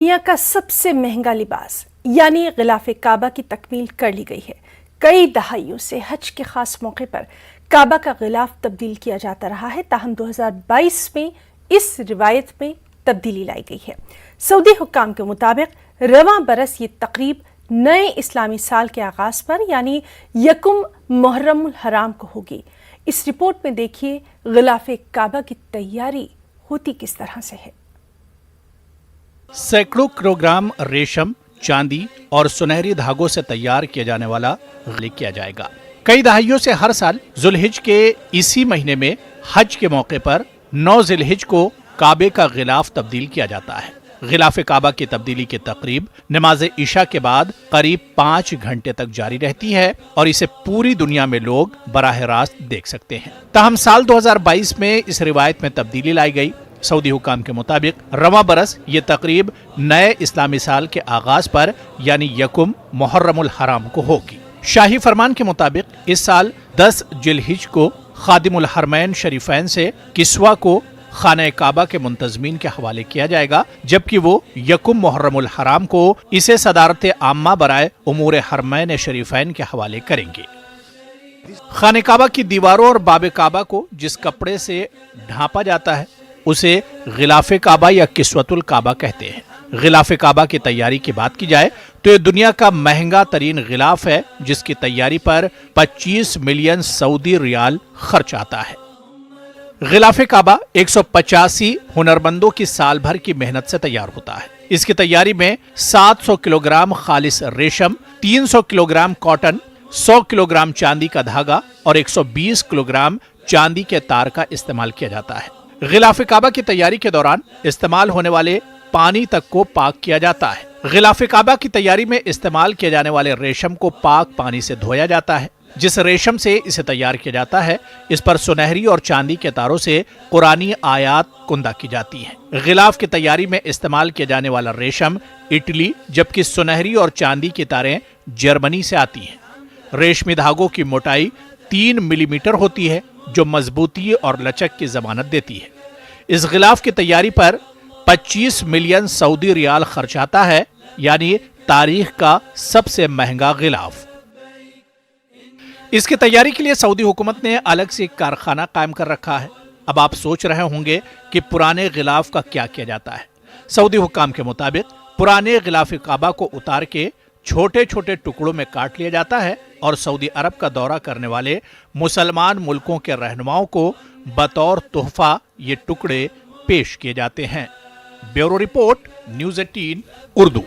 دنیا کا سب سے مہنگا لباس یعنی غلاف کعبہ کی تکمیل کر لی گئی ہے۔ کئی دہائیوں سے حج کے خاص موقع پر کعبہ کا غلاف تبدیل کیا جاتا رہا ہے، تاہم 2022 میں اس روایت میں تبدیلی لائی گئی ہے۔ سعودی حکام کے مطابق رواں برس یہ تقریب نئے اسلامی سال کے آغاز پر یعنی یکم محرم الحرام کو ہوگی۔ اس رپورٹ میں دیکھیے غلاف کعبہ کی تیاری ہوتی کس طرح سے ہے۔ سینکڑوں کلو گرام ریشم، چاندی اور سنہری دھاگوں سے تیار کیا جانے والا غلاف کیا جائے گا۔ کئی دہائیوں سے ہر سال ذوالحج کے اسی مہینے میں حج کے موقع پر 9 ذی الحجہ کو کعبے کا غلاف تبدیل کیا جاتا ہے۔ غلاف کعبہ کی تبدیلی کی تقریب نماز عشاء کے بعد قریب 5 گھنٹے تک جاری رہتی ہے اور اسے پوری دنیا میں لوگ براہ راست دیکھ سکتے ہیں۔ تاہم سال 2022 میں اس روایت میں تبدیلی لائی گئی۔ سعودی حکام کے مطابق رواں برس یہ تقریب نئے اسلامی سال کے آغاز پر یعنی یکم محرم الحرام کو ہوگی۔ شاہی فرمان کے مطابق اس سال 10 ذی الحجہ کو خادم الحرمین شریفین سے کسوہ کو خانہ کعبہ کے منتظمین کے حوالے کیا جائے گا، جبکہ وہ یکم محرم الحرام کو اسے صدارت عامہ برائے امور حرمین شریفین کے حوالے کریں گے۔ خانہ کعبہ کی دیواروں اور باب کعبہ کو جس کپڑے سے ڈھانپا جاتا ہے اسے غلاف کعبہ یا کسوۃ الکعبہ کہتے ہیں۔ غلاف کعبہ کی تیاری کی بات کی جائے تو یہ دنیا کا مہنگا ترین غلاف ہے، جس کی تیاری پر 25 ملین سعودی ریال خرچ آتا ہے۔ غلاف کعبہ 185 ہنرمندوں کی سال بھر کی محنت سے تیار ہوتا ہے۔ اس کی تیاری میں 700 کلو گرام خالص ریشم، 300 kilo gram cotton, 100 kilo gram چاندی کا دھاگا اور 120 کلو گرام چاندی کے تار کا استعمال کیا جاتا ہے۔ غلاف کعبہ کی تیاری کے دوران استعمال ہونے والے پانی تک کو پاک کیا جاتا ہے۔ غلاف کعبہ کی تیاری میں استعمال کیے جانے والے ریشم کو پاک پانی سے دھویا جاتا ہے۔ جس ریشم سے اسے تیار کیا جاتا ہے اس پر سنہری اور چاندی کے تاروں سے قرآنی آیات کندہ کی جاتی ہیں۔ غلاف کی تیاری میں استعمال کیا جانے والا ریشم اٹلی، جبکہ سنہری اور چاندی کی تاریں جرمنی سے آتی ہیں۔ ریشمی دھاگوں کی موٹائی 3 ملی میٹر ہوتی ہے، جو مضبوطی اور لچک کی ضمانت دیتی ہے۔ اس غلاف کی تیاری پر 25 ملین سعودی ریال خرچ آتا ہے، یعنی تاریخ کا سب سے مہنگا غلاف۔ اس کی تیاری کے لیے سعودی حکومت نے الگ سے ایک کارخانہ قائم کر رکھا ہے۔ اب آپ سوچ رہے ہوں گے کہ پرانے غلاف کا کیا کیا جاتا ہے۔ سعودی حکام کے مطابق پرانے غلاف کعبہ کو اتار کے چھوٹے چھوٹے ٹکڑوں میں کاٹ لیا جاتا ہے اور سعودی عرب کا دورہ کرنے والے مسلمان ملکوں کے رہنماؤں کو بطور تحفہ یہ ٹکڑے پیش کیے جاتے ہیں۔ Bureau report, news 18 Urdu.